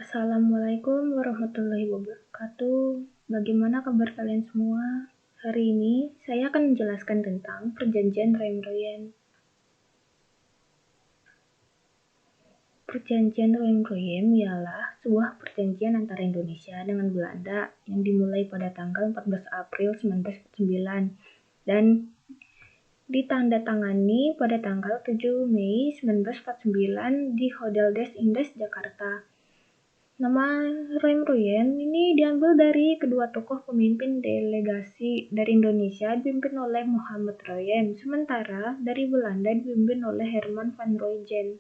Assalamualaikum warahmatullahi wabarakatuh. Bagaimana kabar kalian semua? Hari ini saya akan menjelaskan tentang Perjanjian Roem-Royen. Perjanjian Roem-Royen ialah sebuah perjanjian antara Indonesia dengan Belanda yang dimulai pada tanggal 14 April 1949 dan ditandatangani pada tanggal 7 Mei 1949 di Hotel Des Indes, Jakarta. Nama Roem-Royen ini diambil dari kedua tokoh pemimpin delegasi dari Indonesia dipimpin oleh Muhammad Roem, sementara dari Belanda dipimpin oleh Herman van Royen.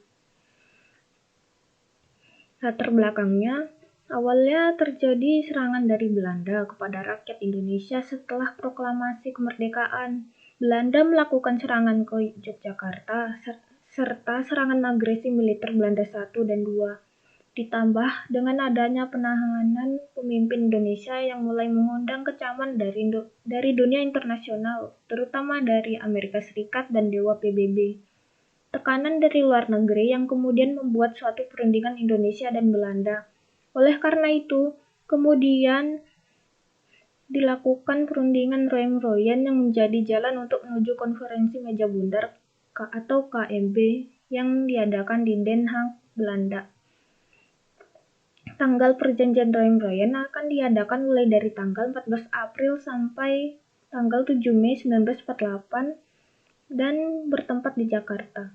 Latar belakangnya, awalnya terjadi serangan dari Belanda kepada rakyat Indonesia setelah proklamasi kemerdekaan. Belanda melakukan serangan ke Yogyakarta serta serangan agresi militer Belanda 1 dan 2. Ditambah dengan adanya penahanan pemimpin Indonesia yang mulai mengundang kecaman dari dunia internasional, terutama dari Amerika Serikat dan Dewa PBB. Tekanan dari luar negeri yang kemudian membuat suatu perundingan Indonesia dan Belanda. Oleh karena itu, kemudian dilakukan perundingan Roem-Royen yang menjadi jalan untuk menuju konferensi meja bundar atau KMB yang diadakan di Den Haag, Belanda. Tanggal perjanjian Roem-Royen akan diadakan mulai dari tanggal 14 April sampai tanggal 7 Mei 1948 dan bertempat di Jakarta.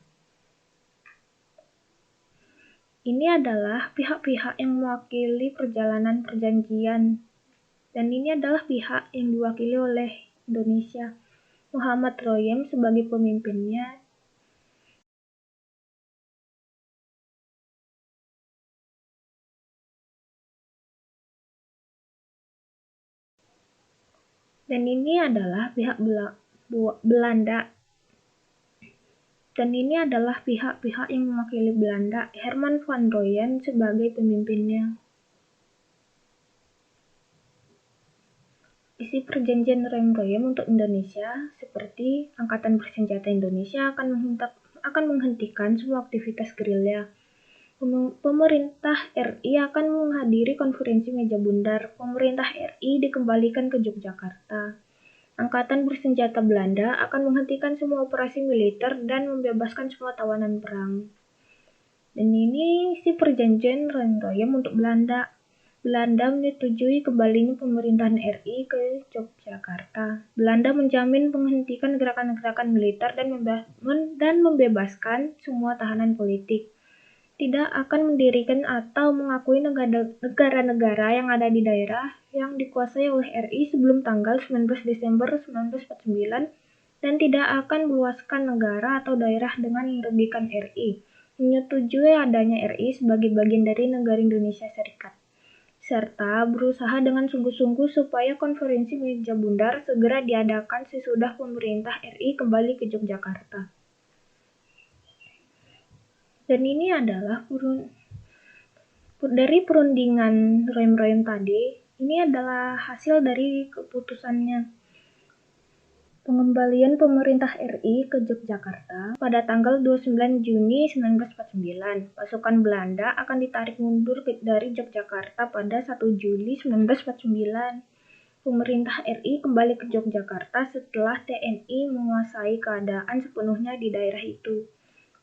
Ini adalah pihak-pihak yang mewakili perjalanan perjanjian, dan ini adalah pihak yang diwakili oleh Indonesia. Muhammad Roem sebagai pemimpinnya. Dan ini adalah pihak Belanda. Dan ini adalah pihak-pihak yang mewakili Belanda, Herman van Royen sebagai pemimpinnya. Isi perjanjian Roem-Royen untuk Indonesia seperti Angkatan Bersenjata Indonesia akan menghentikan semua aktivitas gerilya. Pemerintah RI akan menghadiri konferensi meja bundar. Pemerintah RI dikembalikan ke Yogyakarta. Angkatan Bersenjata Belanda akan menghentikan semua operasi militer dan membebaskan semua tawanan perang. Dan ini si perjanjian Roem-Royen untuk Belanda. Belanda menyetujui kembalinya pemerintahan RI ke Yogyakarta. Belanda menjamin menghentikan gerakan-gerakan militer dan membebaskan semua tahanan politik. Tidak akan mendirikan atau mengakui negara-negara yang ada di daerah yang dikuasai oleh RI sebelum tanggal 19 Desember 1949 dan tidak akan meluaskan negara atau daerah dengan merugikan RI. Menyetujui adanya RI sebagai bagian dari negara Indonesia Serikat, serta berusaha dengan sungguh-sungguh supaya konferensi meja bundar segera diadakan sesudah pemerintah RI kembali ke Yogyakarta. Dan ini adalah dari perundingan Roem-Royen tadi, ini adalah hasil dari keputusannya. Pengembalian pemerintah RI ke Yogyakarta pada tanggal 29 Juni 1949. Pasukan Belanda akan ditarik mundur dari Yogyakarta pada 1 Juli 1949. Pemerintah RI kembali ke Yogyakarta setelah TNI menguasai keadaan sepenuhnya di daerah itu.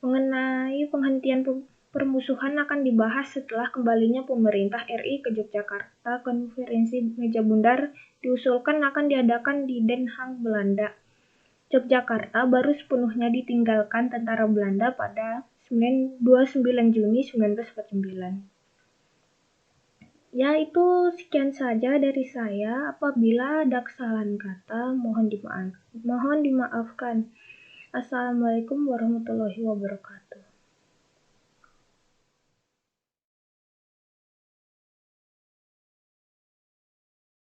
Mengenai penghentian permusuhan akan dibahas setelah kembalinya pemerintah RI ke Yogyakarta. Konferensi meja bundar diusulkan akan diadakan di Den Haag, Belanda. Yogyakarta baru sepenuhnya ditinggalkan tentara Belanda pada 29 Juni 1949. Ya, itu sekian saja dari saya. Apabila ada kesalahan kata, mohon dimaafkan. Assalamualaikum warahmatullahi wabarakatuh.